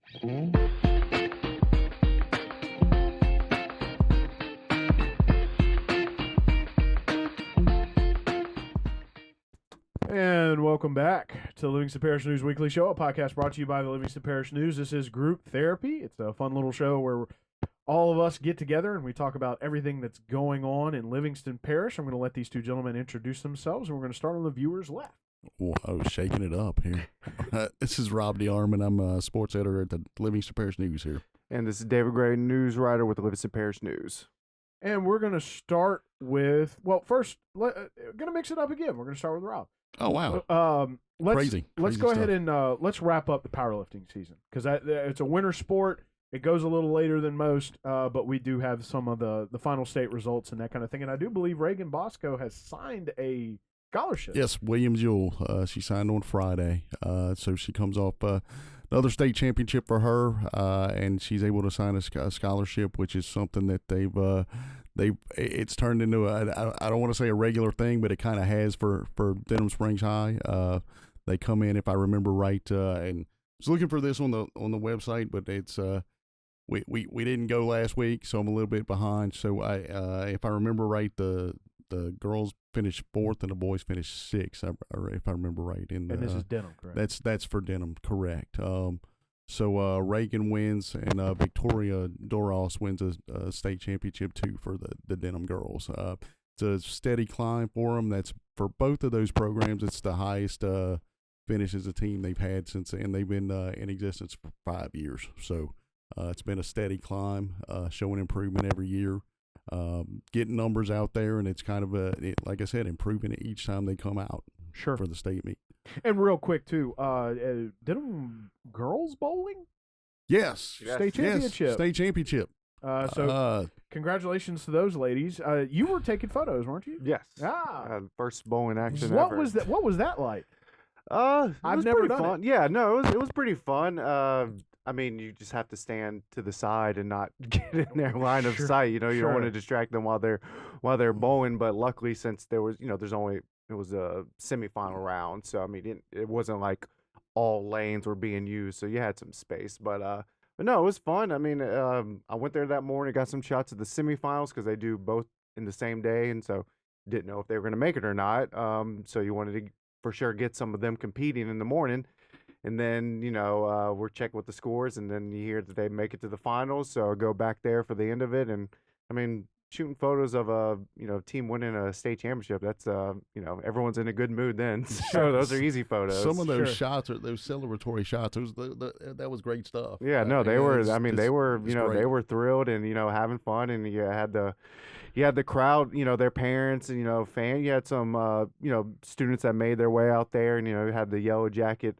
And welcome back to the Livingston Parish News Weekly Show, a podcast brought to you by the Livingston Parish News. This is Group Therapy. It's a fun little show where all of us get together and we talk about everything that's going on in Livingston Parish. I'm going to let these two gentlemen introduce themselves, and we're going to start on the viewers' left. Whoa, shaking it up here. This is Rob DeArmond. I'm a sports editor at the Livingston Parish News here. And this is David Gray, news writer with the Livingston Parish News. And we're going to start with, well, first, going to mix it up again. We're going to start with Rob. Oh, wow. Let's go stuff. ahead and let's wrap up the powerlifting season, because it's a winter sport. It goes a little later than most, but we do have some of the final state results and that kind of thing. And I do believe Reagan Bosco has signed a scholarship. Yes, William Jewell. She signed on Friday. So she comes off another state championship for her, and she's able to sign a scholarship, which is something that it's turned into I don't want to say a regular thing, but it kind of has for Denim Springs High. They come in, if I remember right, and I was looking for this on the website, but it's we didn't go last week, so I'm a little bit behind. So if I remember right, the girls finished 4th and the boys finished 6th, if I remember right. And this is Denim, correct? That's for Denim, correct. So Reagan wins, and Victoria Doros wins a state championship too for the Denim girls. It's a steady climb for them. That's for both of those programs. It's the highest finish as a team they've had since, and they've been in existence for 5 years. So it's been a steady climb, showing improvement every year, getting numbers out there, and it's kind of like I said, improving it each time they come out. Sure. For the state meet. And real quick too, Denim girls bowling? Yes. State championship. Yes. State championship. So congratulations to those ladies. You were taking photos, weren't you? Yes. First bowling action ever. What was that like? I've never done fun. Yeah, no, it was pretty fun. I mean, you just have to stand to the side and not get in their line of sight. You know, you don't want to distract them while they're bowling. But luckily, since there was, it was a semifinal round, so I mean, it wasn't like all lanes were being used, so you had some space. But no, it was fun. I mean, I went there that morning, got some shots of the semifinals because they do both in the same day, and so didn't know if they were going to make it or not. So you wanted to for sure get some of them competing in the morning. And then, we're checking with the scores, and then you hear that they make it to the finals. So I go back there for the end of it. And, I mean, shooting photos of a, team winning a state championship, that's, everyone's in a good mood then. So those are easy photos. Some of those shots, those celebratory shots, that was great stuff. Yeah, no, they were, they were thrilled and, having fun. And you had the crowd, their parents and, you had some, students that made their way out there and, you had the yellow jacket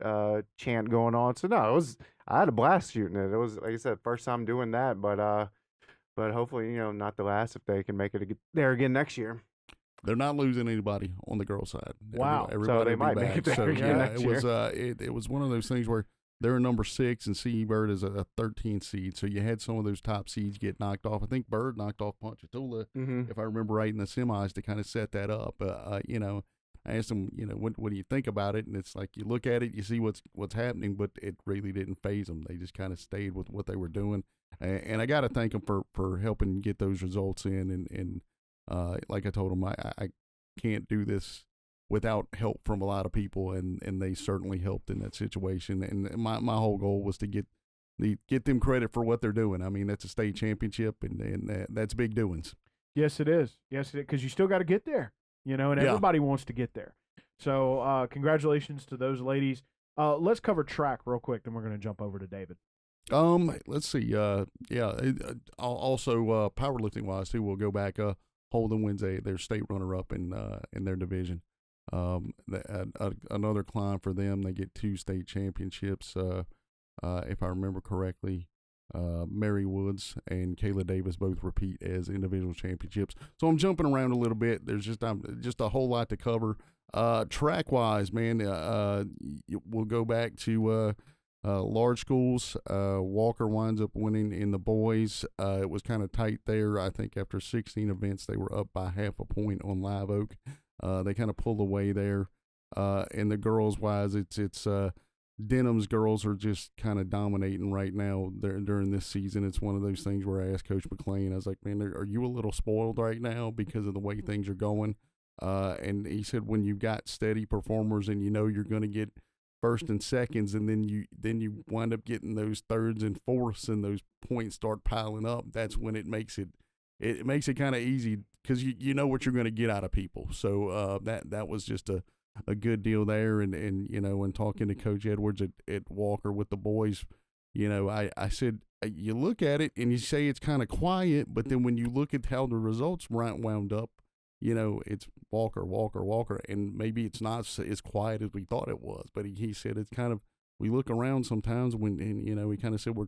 chant going on. So, no, I had a blast shooting it. It was, like I said, first time doing that, but hopefully, not the last if they can make it there again next year. They're not losing anybody on the girls' side. Wow. So they might make it there again next year. It was one of those things where they're number 6 and CE Bird is a 13 seed. So you had some of those top seeds get knocked off. I think Bird knocked off Ponchatoula, if I remember right, in the semis to kind of set that up. I asked them, what do you think about it? And it's like you look at it, you see what's happening, but it really didn't faze them. They just kind of stayed with what they were doing. And I got to thank them for helping get those results in. And like I told them, I can't do this without help from a lot of people, and they certainly helped in that situation. And my whole goal was to get them credit for what they're doing. I mean, that's a state championship, and that's big doings. Yes, it is. Yes, it is, because you still got to get there, and everybody wants to get there. So congratulations to those ladies. Let's cover track real quick, then we're going to jump over to David. Let's see. Also, powerlifting wise too, we'll go back. Holden wins their state runner up in their division. Another climb for them. They get 2 state championships. If I remember correctly, Mary Woods and Kayla Davis both repeat as individual championships. So I'm jumping around a little bit. There's just a whole lot to cover. Track wise, man, we'll go back to large schools. Walker winds up winning in the boys. It was kind of tight there. I think after 16 events, they were up by half a point on Live Oak. They kind of pulled away there. And the girls wise, it's Denim's girls are just kind of dominating right now during this season. It's one of those things where I asked Coach McLean, I was like, man, are you a little spoiled right now because of the way things are going? And he said, when you've got steady performers and you know you're going to get first and seconds, and then you wind up getting those thirds and fourths, and those points start piling up, that's when it makes it kind of easy, because you know what you're going to get out of people. So that was just a good deal there. And when talking to Coach Edwards at Walker with the boys, I said, you look at it and you say it's kind of quiet, but then when you look at how the results wound up, it's Walker, and maybe it's not as quiet as we thought it was. But he said it's kind of, we look around sometimes he kind of said we're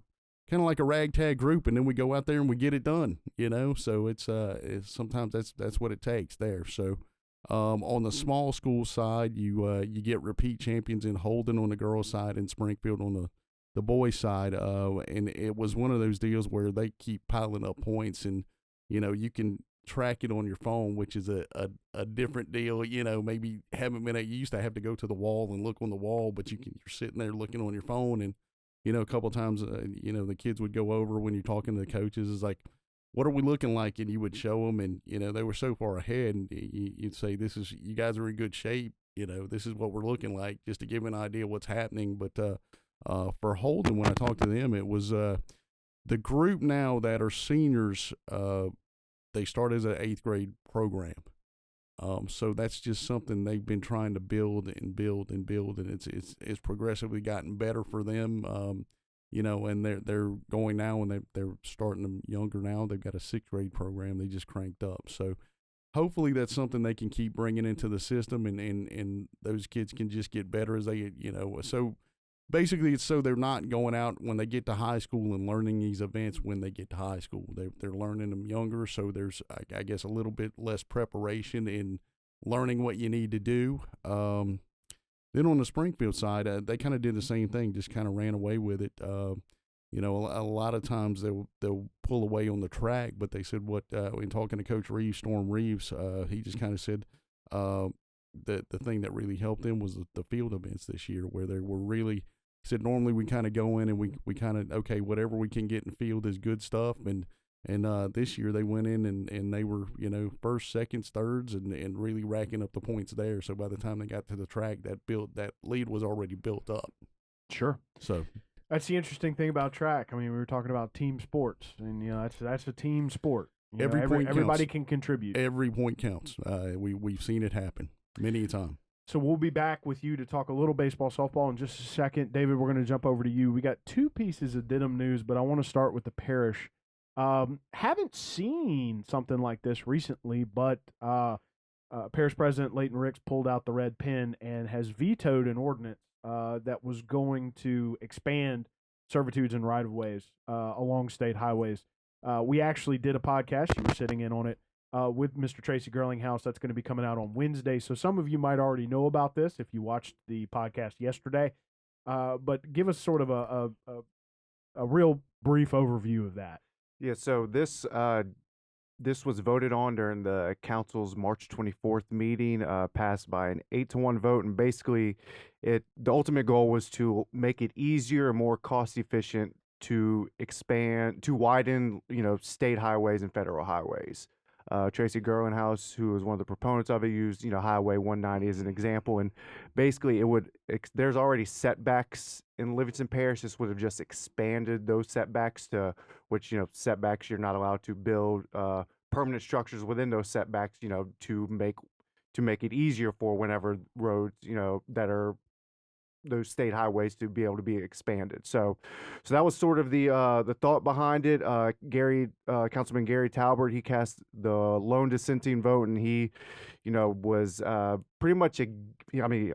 kind of like a ragtag group, and then we go out there and we get it done, so it's sometimes that's what it takes there. So on the small school side, you get repeat champions in Holden on the girls' side and Springfield on the boys' side, and it was one of those deals where they keep piling up points, and you can track it on your phone, which is a different deal. Maybe you used to have to go to the wall and look on the wall, but you're sitting there looking on your phone, and a couple of times the kids would go over when you're talking to the coaches, is like, what are we looking like? And you would show them, and they were so far ahead, and you'd say, you guys are in good shape, this is what we're looking like, just to give an idea what's happening. But for Holden, when I talked to them, it was the group now that are seniors, they start as an 8th grade program. So that's just something they've been trying to build, and it's progressively gotten better for them. And they're going now, and they're starting them younger now. They've got a 6th grade program they just cranked up. So hopefully that's something they can keep bringing into the system, and those kids can just get better as they, so basically it's so they're not going out when they get to high school and learning these events when they get to high school. They're learning them younger, so there's, I guess, a little bit less preparation in learning what you need to do. Then on the Springfield side, they kind of did the same thing, just kind of ran away with it. A lot of times they'll pull away on the track, but they said in talking to Coach Reeves, Storm Reeves, he just kind of said the thing that really helped them was the field events this year, where they were really, he said, normally we kind of go in and we kind of, okay, whatever we can get in field is good stuff. And this year they went in and they were, first, seconds, thirds, and really racking up the points there. So by the time they got to the track, that lead was already built up. Sure. So that's the interesting thing about track. I mean, we were talking about team sports, and that's a team sport. Everybody can contribute. Every point counts. We've seen it happen many a time. So we'll be back with you to talk a little baseball, softball in just a second. David, we're going to jump over to you. We got 2 pieces of Denim news, but I want to start with the Parish. Haven't seen something like this recently, but Parish President Leighton Ricks pulled out the red pen and has vetoed an ordinance that was going to expand servitudes and right-of-ways along state highways. We actually did a podcast. You were sitting in on it. With Mr. Tracy Girlinghouse. That's going to be coming out on Wednesday. So some of you might already know about this if you watched the podcast yesterday. But give us sort of a real brief overview of that. Yeah, so this was voted on during the council's March 24th meeting, passed by an 8-1 vote, and basically the ultimate goal was to make it easier and more cost efficient to widen, state highways and federal highways. Tracy Gerlenhouse, who was one of the proponents of it, used Highway 190 as an example, and basically there's already setbacks in Livingston Parish. This would have just expanded those setbacks to which setbacks you're not allowed to build permanent structures within those setbacks, to make it easier for whenever roads that are those state highways to be able to be expanded. So that was sort of the thought behind it. Councilman Gary Talbert, he cast the lone dissenting vote, and he, was pretty much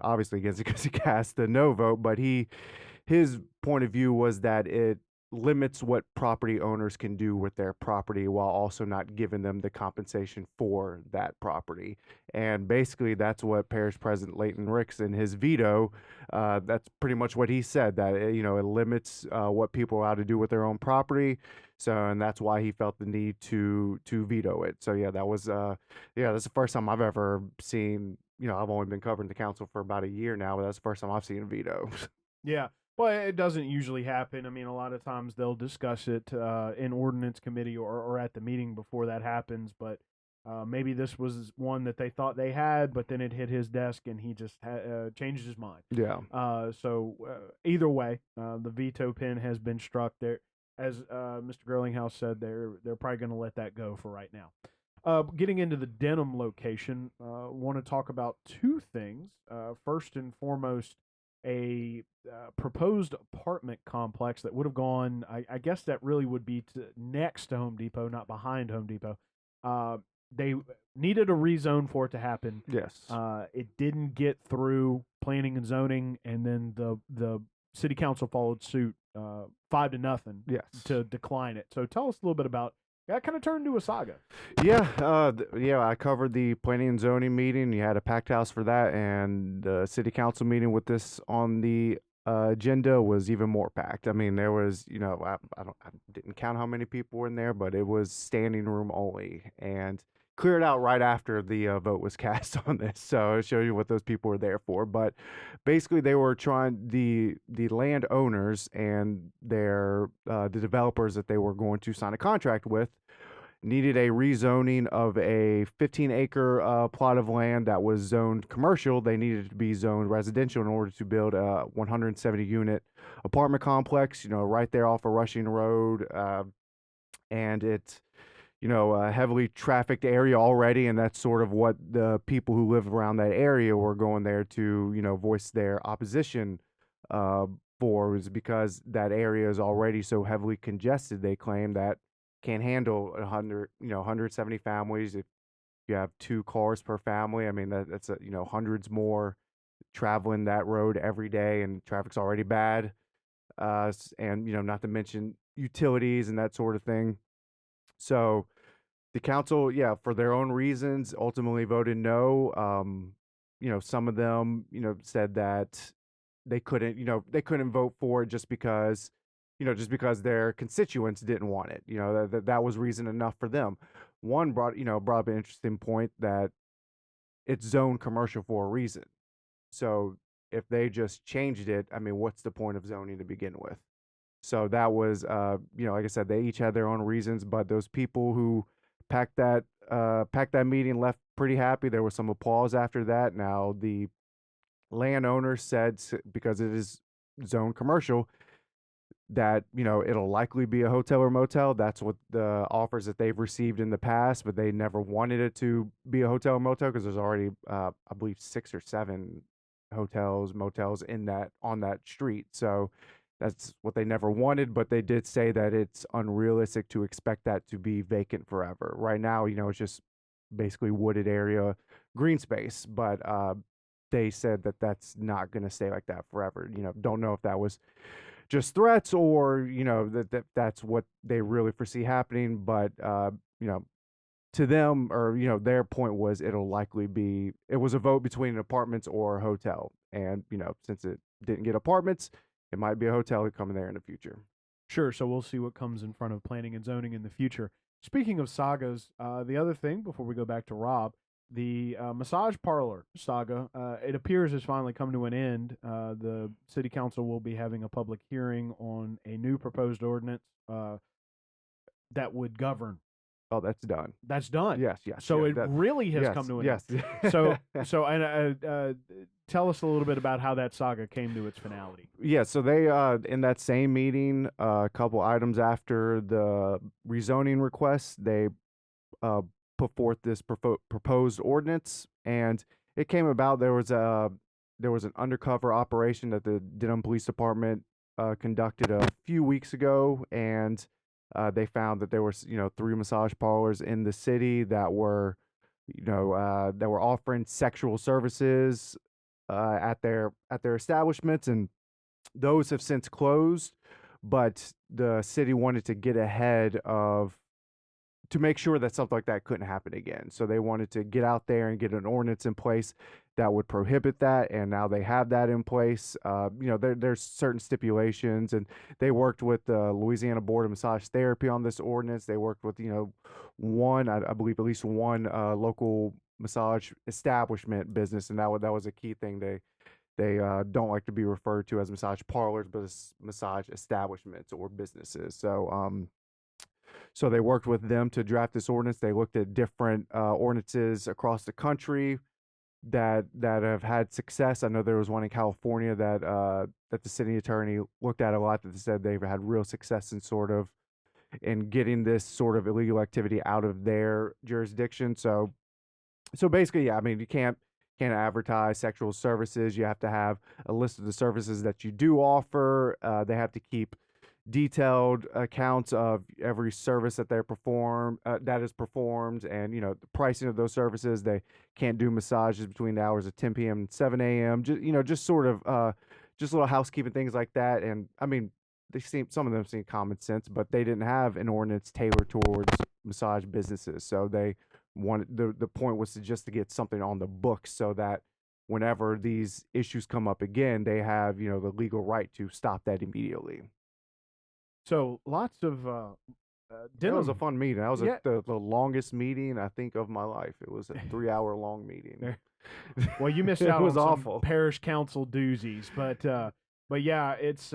obviously against it because he cast the no vote, but his point of view was that it limits what property owners can do with their property while also not giving them the compensation for that property. And basically that's what Parish President Leighton Ricks in his veto, that's pretty much what he said, that it limits what people are allowed to do with their own property. So, and that's why he felt the need to veto it. So yeah, that's the first time I've ever seen, I've only been covering the council for about a year now, but that's the first time I've seen a veto. Yeah. But it doesn't usually happen. I mean, a lot of times they'll discuss it in ordinance committee or at the meeting before that happens. But maybe this was one that they thought they had, but then it hit his desk and he just changed his mind. Yeah. So either way, the veto pen has been struck. There, as Mr. Girlinghouse said, they're probably going to let that go for right now. Getting into the Denim location, want to talk about two things. First and foremost, a proposed apartment complex that would have gone, I guess that really would be next to Home Depot, not behind Home Depot. They needed a rezone for it to happen. Yes. It didn't get through planning and zoning, and then the city council followed suit 5-0 yes. to decline it. So tell us a little bit about that. Kind of turned into a saga. Yeah, I covered the planning and zoning meeting. You had a packed house for that, and the city council meeting with this on the agenda was even more packed. I mean, there was, I didn't count how many people were in there, but it was standing room only, and cleared out right after the vote was cast on this. So I'll show you what those people were there for. But basically, they were trying the landowners and the developers that they were going to sign a contract with needed a rezoning of a 15-acre plot of land that was zoned commercial. They needed to be zoned residential in order to build a 170-unit apartment complex, right there off of Rushing Road. And it's, a heavily trafficked area already, and that's sort of what the people who live around that area were going there to, voice their opposition for, was because that area is already so heavily congested. They claim that can't handle 170 families. If you have 2 cars per family, I mean, that's hundreds more traveling that road every day, and traffic's already bad. And, not to mention utilities and that sort of thing. So the council, for their own reasons, ultimately voted no. Some of them, said that they couldn't vote for it just because their constituents didn't want it. That was reason enough for them. One brought up an interesting point that it's zoned commercial for a reason. So if they just changed it, I mean, what's the point of zoning to begin with? So that was, like I said, they each had their own reasons, but those people who packed that meeting left pretty happy. There was some applause after that. Now the landowner said, because it is zoned commercial, that it'll likely be a hotel or motel. That's what the offers that they've received in the past, but they never wanted it to be a hotel or motel because there's already I believe 6 or 7 hotels, motels on that street. So that's what they never wanted, but they did say that it's unrealistic to expect that to be vacant forever. Right now, it's just basically wooded area, green space, but they said that that's not going to stay like that forever. Don't know if that was just threats or, that's what they really foresee happening. But, to them, or, their point was it was a vote between apartments or a hotel. And, since it didn't get apartments, it might be a hotel coming there in the future. Sure. So we'll see what comes in front of planning and zoning in the future. Speaking of sagas, the other thing before we go back to Rob, the massage parlor saga, it appears has finally come to an end. The city council will be having a public hearing on a new proposed ordinance that would govern. Oh, that's done. That's done. Yes. So it really has come to an end. Yes. So and tell us a little bit about how that saga came to its finality. Yeah. So they in that same meeting, a couple items after the rezoning request, they put forth this proposed ordinance, and it came about. There was an undercover operation that the Denim Police Department conducted a few weeks ago, and they found that there were 3 massage parlors in the city that were offering sexual services at their establishments, and those have since closed. But the city wanted to get ahead to make sure that something like that couldn't happen again. So they wanted to get out there and get an ordinance in place that would prohibit that, and now they have that in place. There's certain stipulations, and they worked with the Louisiana Board of Massage Therapy on this ordinance. They worked with, I believe at least one local massage establishment business, and that was a key thing they don't like to be referred to as massage parlors, but as massage establishments or businesses. So they worked with them to draft this ordinance. They looked at different ordinances across the country that have had success. I know there was one in California that the city attorney looked at a lot, that said they've had real success in getting this sort of illegal activity out of their jurisdiction. So basically, yeah, I mean, you can't advertise sexual services. You have to have a list of the services that you do offer. They have to keep detailed accounts of every service that that is performed, and the pricing of those services. They can't do massages between the hours of 10 p.m. and 7 a.m. Just sort of just little housekeeping things like that. And I mean, some of them seem common sense, but they didn't have an ordinance tailored towards massage businesses. So they wanted, the point was to get something on the books, so that whenever these issues come up again, they have the legal right to stop that immediately. So lots of That was a fun meeting. That was the longest meeting, I think, of my life. It was a 3-hour-long meeting. Well, you missed out It was on awful. some parish council doozies, but yeah, it's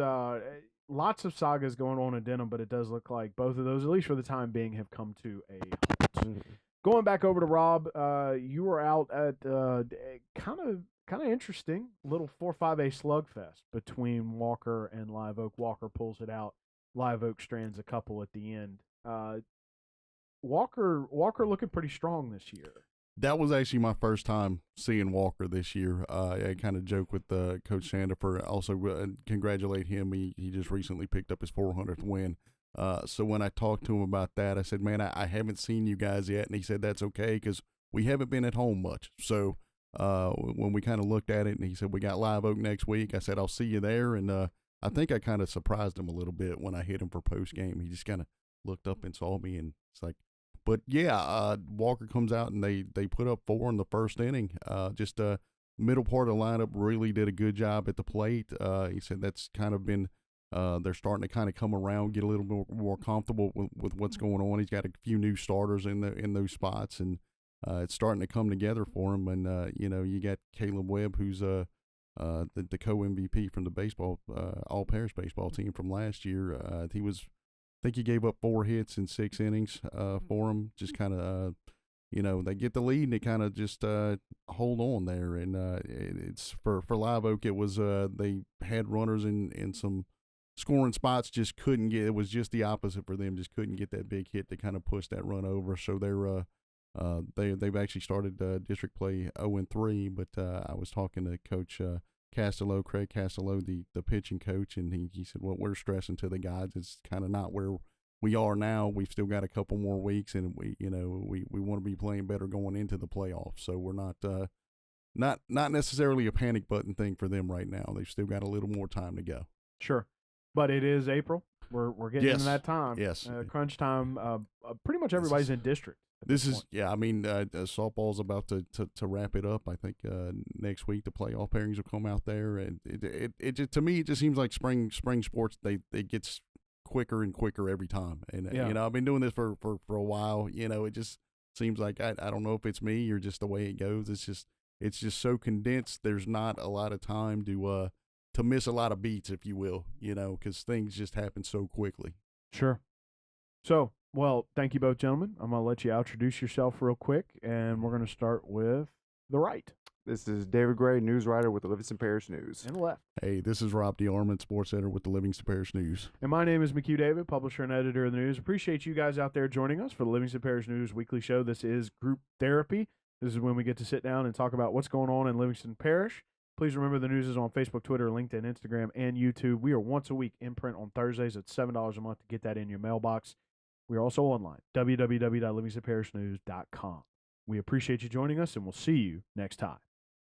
lots of sagas going on in Denim, but it does look like both of those, at least for the time being, have come to a halt. Going back over to Rob, you were out at kind of interesting little 4-5A slugfest between Walker and Live Oak. Walker pulls it out. Live Oak strands a couple at the end. Walker looking pretty strong this year. That was actually my first time seeing Walker this year. I kind of joke with Coach Sandifer. Also, congratulate him. He just recently picked up his 400th win. So when I talked to him about that, I said, man, I haven't seen you guys yet. And he said, that's okay, because we haven't been at home much. So when we kind of looked at it, and he said, we got Live Oak next week, I said, I'll see you there. And I think I kind of surprised him a little bit when I hit him for post game. He just kind of looked up and saw me, and it's like, but yeah, Walker comes out and they put up 4 in the first inning. Just middle part of the lineup really did a good job at the plate. He said that's kind of been they're starting to kind of come around, get a little more comfortable with what's going on. He's got a few new starters in those spots, and it's starting to come together for him. And you got Caleb Webb, who's the co-MVP from the baseball all parish baseball team from last year. I think he gave up 4 hits in 6 innings for him. Just kind of they get the lead and they kind of just hold on there. And it's for Live Oak, it was they had runners in some scoring spots, just couldn't get. It was just the opposite for them. Just couldn't get that big hit to kind of push that run over. So they've actually started district play 0-3. But I was talking to Coach Craig Castello, the pitching coach, and he said, what we're stressing to the guys is kind of not where we are now. We've still got a couple more weeks, and we want to be playing better going into the playoffs. So we're not necessarily a panic button thing for them right now. They've still got a little more time to go. Sure, but it is April. We're getting into that time. Yes, crunch time. Pretty much everybody's in district. Softball's about to wrap it up. I think next week the playoff pairings will come out there, and it just, to me, it just seems like spring sports. It gets quicker and quicker every time. And I've been doing this for a while. It just seems like I don't know if it's me or just the way it goes. It's just so condensed. There's not a lot of time to miss a lot of beats, if you will. Because things just happen so quickly. Sure. So. Well, thank you both, gentlemen. I'm going to let you introduce yourself real quick, and we're going to start with the right. This is David Gray, news writer with the Livingston Parish News. And the left. Hey, this is Rob DeArmond, sports editor with the Livingston Parish News. And my name is McHugh David, publisher and editor of the news. Appreciate you guys out there joining us for the Livingston Parish News weekly show. This is Group Therapy. This is when we get to sit down and talk about what's going on in Livingston Parish. Please remember the news is on Facebook, Twitter, LinkedIn, Instagram, and YouTube. We are once a week in print on Thursdays at $7 a month to get that in your mailbox. We are also online, www.livingstonparishnews.com. We appreciate you joining us, and we'll see you next time.